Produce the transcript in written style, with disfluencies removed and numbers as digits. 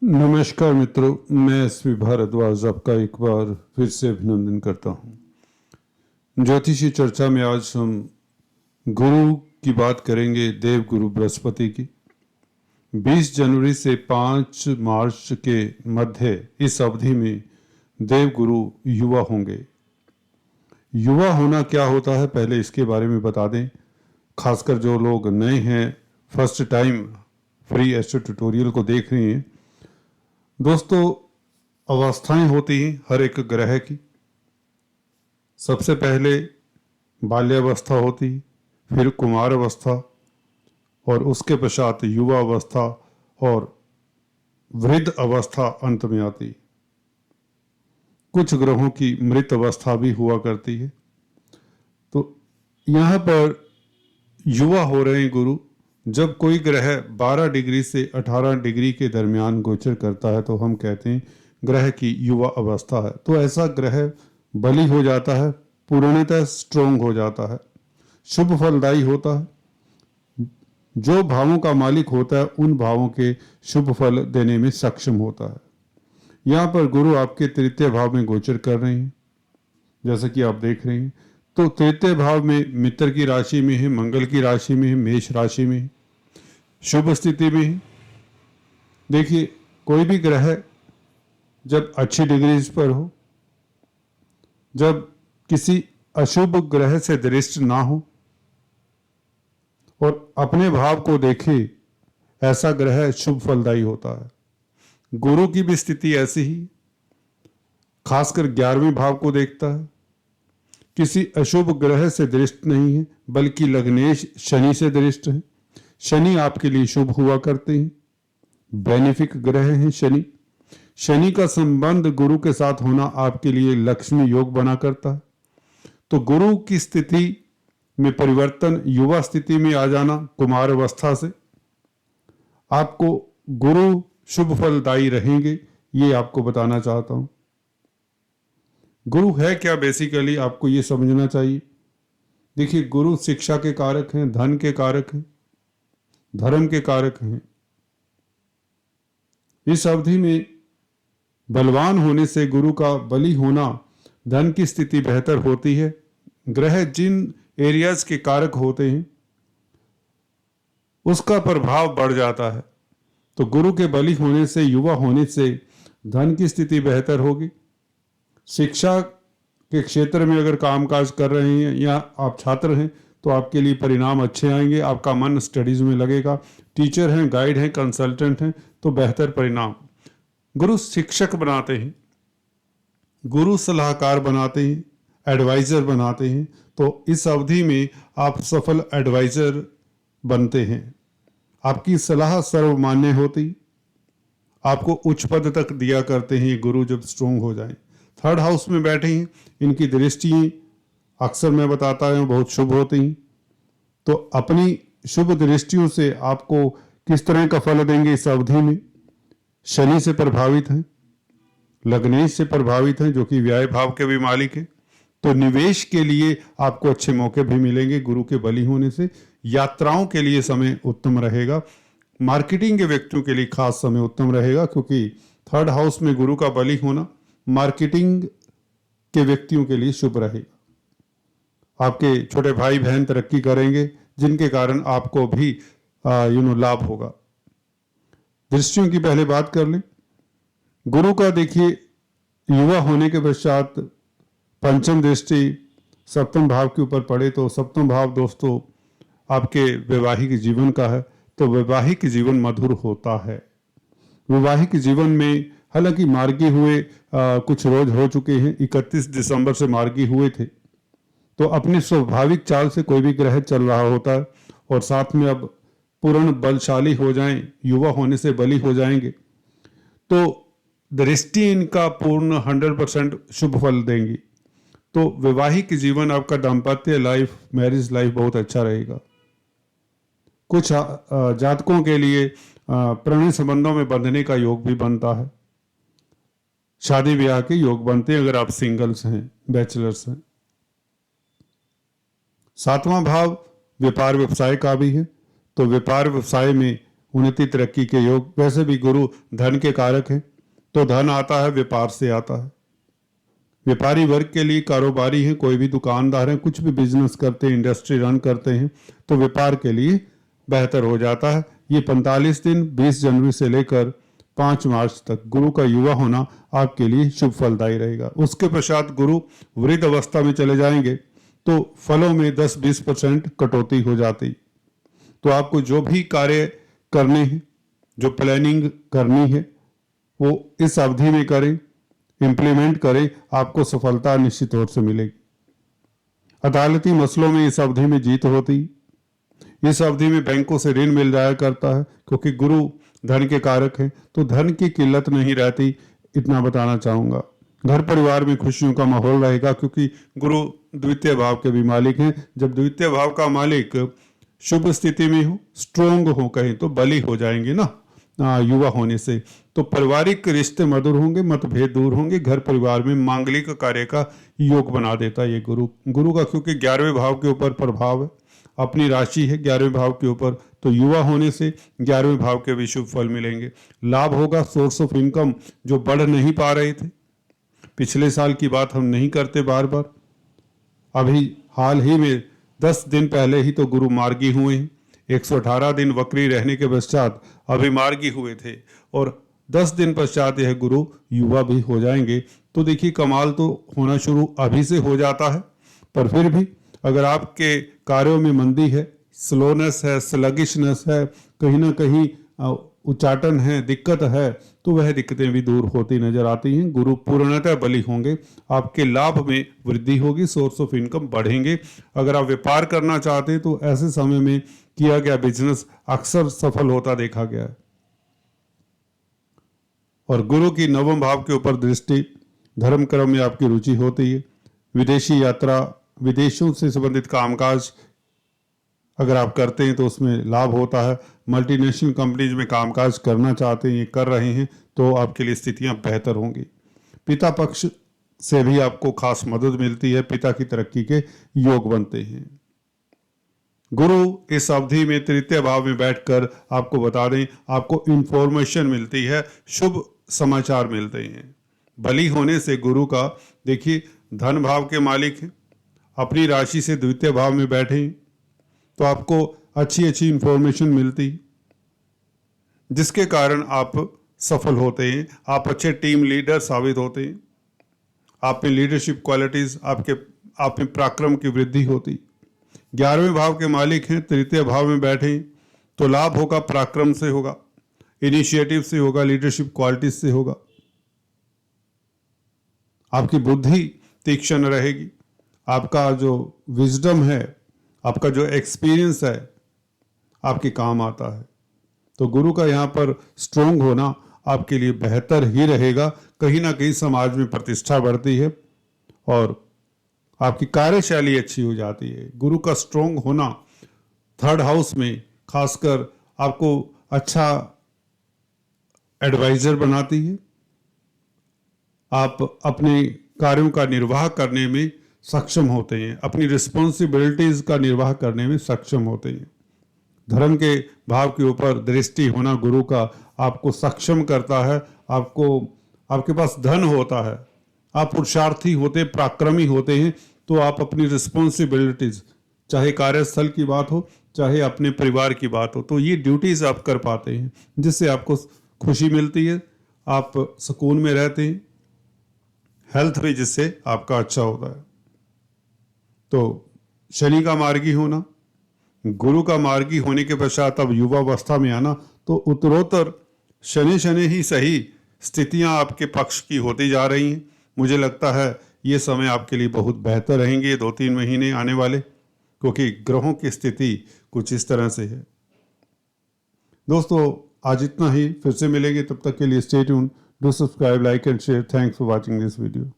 नमस्कार मित्रों, मैं एसपी भारद्वाज आपका एक बार फिर से अभिनंदन करता हूँ। ज्योतिषी चर्चा में आज हम गुरु की बात करेंगे, देव गुरु बृहस्पति की। 20 जनवरी से 5 मार्च के मध्य इस अवधि में देव गुरु युवा होंगे। युवा होना क्या होता है, पहले इसके बारे में बता दें। खासकर जो लोग नए हैं, first time free astro tutorial को देख रहे हैं। दोस्तों, अवस्थाएं होती हैं हर एक ग्रह की। सबसे पहले बाल्यावस्था होती, फिर कुमार अवस्था, और उसके पश्चात युवा अवस्था और वृद्ध अवस्था अंत में आती। कुछ ग्रहों की मृत अवस्था भी हुआ करती है। तो यहाँ पर युवा हो रहे हैं गुरु। जब कोई ग्रह 12 डिग्री से 18 डिग्री के दरमियान गोचर करता है तो हम कहते हैं ग्रह की युवा अवस्था है। तो ऐसा ग्रह बली हो जाता है, पूर्णतः स्ट्रोंग हो जाता है, शुभ फलदायी होता है। जो भावों का मालिक होता है उन भावों के शुभ फल देने में सक्षम होता है। यहाँ पर गुरु आपके तृतीय भाव में गोचर कर रहे हैं, जैसा कि आप देख रहे हैं। तो तृतीय भाव में मित्र की राशि में है, मंगल की राशि में है, मेष राशि में है, शुभ स्थिति में है। देखिए, कोई भी ग्रह जब अच्छी डिग्रीज पर हो, जब किसी अशुभ ग्रह से दृष्ट ना हो और अपने भाव को देखे, ऐसा ग्रह शुभ फलदायी होता है। गुरु की भी स्थिति ऐसी ही, खासकर 11वें भाव को देखता है। किसी अशुभ ग्रह से दृष्ट नहीं है, बल्कि लग्नेश शनि से दृष्ट है। शनि आपके लिए शुभ हुआ करते हैं, बेनिफिक ग्रह हैं शनि। शनि का संबंध गुरु के साथ होना आपके लिए लक्ष्मी योग बना करता है। तो गुरु की स्थिति में परिवर्तन, युवा स्थिति में आ जाना कुमार अवस्था से, आपको गुरु शुभ फलदायी रहेंगे, ये आपको बताना चाहता हूं। गुरु है क्या, बेसिकली आपको ये समझना चाहिए। देखिए, गुरु शिक्षा के कारक हैं, धन के कारक हैं, धर्म के कारक हैं। इस अवधि में बलवान होने से, गुरु का बली होना, धन की स्थिति बेहतर होती है। ग्रह जिन एरियाज के कारक होते हैं उसका प्रभाव बढ़ जाता है। तो गुरु के बली होने से, युवा होने से धन की स्थिति बेहतर होगी। शिक्षा के क्षेत्र में अगर कामकाज कर रहे हैं या आप छात्र हैं तो आपके लिए परिणाम अच्छे आएंगे, आपका मन स्टडीज में लगेगा। टीचर हैं, गाइड हैं, कंसल्टेंट हैं तो बेहतर परिणाम। गुरु शिक्षक बनाते हैं, गुरु सलाहकार बनाते हैं, एडवाइजर बनाते हैं। तो इस अवधि में आप सफल एडवाइजर बनते हैं। आपकी सलाह सर्वमान्य होती, आपको उच्च पद तक दिया करते हैं ये गुरु जब स्ट्रोंग हो जाए। थर्ड हाउस में बैठे हैं, इनकी दृष्टि अक्सर मैं बताता हूँ बहुत शुभ होती हैं। तो अपनी शुभ दृष्टियों से आपको किस तरह का फल देंगे इस अवधि में। शनि से प्रभावित हैं, लग्नेश से प्रभावित हैं जो कि व्यय भाव के भी मालिक हैं। तो निवेश के लिए आपको अच्छे मौके भी मिलेंगे गुरु के बली होने से। यात्राओं के लिए समय उत्तम रहेगा। मार्केटिंग के व्यक्तियों के लिए खास समय उत्तम रहेगा, क्योंकि थर्ड हाउस में गुरु का बली होना मार्केटिंग के व्यक्तियों के लिए शुभ रहेगा। आपके छोटे भाई बहन तरक्की करेंगे, जिनके कारण आपको भी लाभ होगा। दृष्टियों की पहले बात कर लें। गुरु का देखिए, युवा होने के पश्चात पंचम दृष्टि सप्तम भाव के ऊपर पड़े तो सप्तम भाव दोस्तों आपके वैवाहिक जीवन का है। तो वैवाहिक जीवन मधुर होता है। वैवाहिक जीवन में हालांकि मार्गी हुए कुछ रोज हो चुके हैं, 31 दिसंबर से मार्गी हुए थे। तो अपनी स्वाभाविक चाल से कोई भी ग्रह चल रहा होता है और साथ में अब पूर्ण बलशाली हो जाएं, युवा होने से बली हो जाएंगे, तो दृष्टि इनका पूर्ण 100% शुभ फल देंगी। तो वैवाहिक जीवन, आपका दाम्पत्य लाइफ, मैरिज लाइफ बहुत अच्छा रहेगा। कुछ जातकों के लिए प्रणय संबंधों में बंधने का योग भी बनता है, शादी ब्याह के योग बनते हैं अगर आप सिंगल्स हैं, बैचलर्स हैं। 7वां भाव व्यापार व्यवसाय का भी है। तो व्यापार व्यवसाय में उन्नति तरक्की के योग। वैसे भी गुरु धन के कारक हैं, तो धन आता है व्यापार से आता है। व्यापारी वर्ग के लिए, कारोबारी हैं, कोई भी दुकानदार हैं, कुछ भी बिजनेस करते हैं, इंडस्ट्री रन करते हैं, तो व्यापार के लिए बेहतर हो जाता है। ये 45 दिन 20 जनवरी से लेकर 5 मार्च तक गुरु का युवा होना आपके लिए शुभ फलदायी रहेगा। उसके पश्चात गुरु वृद्ध अवस्था में चले जाएंगे तो फलों में 10-20% कटौती हो जाती। तो आपको जो भी कार्य करने हैं, जो प्लानिंग करनी है, वो इस अवधि में करें, इम्प्लीमेंट करें, आपको सफलता निश्चित तौर से मिलेगी। अदालती मसलों में इस अवधि में जीत होती। इस अवधि में बैंकों से ऋण मिल जाया करता है, क्योंकि गुरु धन के कारक हैं, तो धन की किल्लत नहीं रहती, इतना बताना चाहूंगा। घर परिवार में खुशियों का माहौल रहेगा, क्योंकि गुरु द्वितीय भाव के भी मालिक हैं। जब द्वितीय भाव का मालिक शुभ स्थिति में हो, स्ट्रोंग हो, कहें तो बली हो जाएंगे ना युवा होने से, तो पारिवारिक रिश्ते मधुर होंगे, मतभेद दूर होंगे, घर परिवार में मांगलिक कार्य का योग बना देता है ये गुरु का, क्योंकि 11वें भाव के ऊपर प्रभाव है, अपनी राशि है 11वें भाव के ऊपर, तो युवा होने से 11वें भाव के भी शुभ फल मिलेंगे। लाभ होगा, सोर्स ऑफ इनकम जो बढ़ नहीं पा रहे थे, पिछले साल की बात हम नहीं करते बार बार, अभी हाल ही में 10 दिन पहले ही तो गुरु मार्गी हुए हैं। 118 दिन वक्री रहने के पश्चात अभी मार्गी हुए थे, और 10 दिन पश्चात यह गुरु युवा भी हो जाएंगे। तो देखिए, कमाल तो होना शुरू अभी से हो जाता है, पर फिर भी अगर आपके कार्यों में मंदी है, स्लोनेस है, स्लगिशनेस है, कहीं ना कहीं उच्चाटन है, दिक्कत है, तो वह दिक्कतें भी दूर होती नजर आती हैं। गुरु पूर्णतः बली होंगे, आपके लाभ में वृद्धि होगी, सोर्स ऑफ इनकम बढ़ेंगे। अगर आप व्यापार करना चाहते हैं तो ऐसे समय में किया गया बिजनेस अक्सर सफल होता देखा गया है। और गुरु की 9वें भाव के ऊपर दृष्टि, धर्म कर्म में आपकी रुचि होती है। विदेशी यात्रा, विदेशों से संबंधित कामकाज अगर आप करते हैं तो उसमें लाभ होता है। मल्टीनेशनल कंपनीज में कामकाज करना चाहते हैं, कर रहे हैं, तो आपके लिए स्थितियां बेहतर होंगी। पिता पक्ष से भी आपको खास मदद मिलती है, पिता की तरक्की के योग बनते हैं। गुरु इस अवधि में तृतीय भाव में बैठकर आपको बता दें, आपको इंफॉर्मेशन मिलती है, शुभ समाचार मिलते हैं। बली होने से गुरु का, देखिए, धन भाव के मालिक हैं, अपनी राशि से द्वितीय भाव में बैठे, तो आपको अच्छी अच्छी इंफॉर्मेशन मिलती, जिसके कारण आप सफल होते हैं, आप अच्छे टीम लीडर साबित होते हैं, आप में लीडरशिप क्वालिटीज, आप में पराक्रम की वृद्धि होती। 11वें भाव के मालिक हैं, तृतीय भाव में बैठे, तो लाभ होगा, पराक्रम से होगा, इनिशिएटिव से होगा, लीडरशिप क्वालिटीज से होगा। आपकी बुद्धि तीक्ष्ण रहेगी, आपका जो विजडम है, आपका जो एक्सपीरियंस है, आपके काम आता है। तो गुरु का यहाँ पर स्ट्रोंग होना आपके लिए बेहतर ही रहेगा। कहीं ना कहीं समाज में प्रतिष्ठा बढ़ती है और आपकी कार्यशैली अच्छी हो जाती है। गुरु का स्ट्रोंग होना 3rd हाउस में खासकर आपको अच्छा एडवाइजर बनाती है। आप अपने कार्यों का निर्वाह करने में सक्षम होते हैं, अपनी रिस्पॉन्सिबिलिटीज का निर्वाह करने में सक्षम होते हैं। धर्म के भाव के ऊपर दृष्टि होना गुरु का आपको सक्षम करता है। आपके पास धन होता है, आप पुरुषार्थी होते, पराक्रमी होते हैं, तो आप अपनी रिस्पॉन्सिबिलिटीज, चाहे कार्यस्थल की बात हो, चाहे अपने परिवार की बात हो, तो ये ड्यूटीज आप कर पाते हैं, जिससे आपको खुशी मिलती है, आप सुकून में रहते हैं, हेल्थ भी जिससे आपका अच्छा होता है। तो शनि का मार्गी होना, गुरु का मार्गी होने के पश्चात अब युवा अवस्था में आना, तो उत्तरोत्तर शनि ही सही स्थितियां आपके पक्ष की होती जा रही हैं। मुझे लगता है ये समय आपके लिए बहुत बेहतर रहेंगे, 2-3 महीने आने वाले, क्योंकि ग्रहों की स्थिति कुछ इस तरह से है। दोस्तों, आज इतना ही, फिर से मिलेंगे, तब तक के लिए stay tuned, do subscribe, like and share. Thanks for watching this video.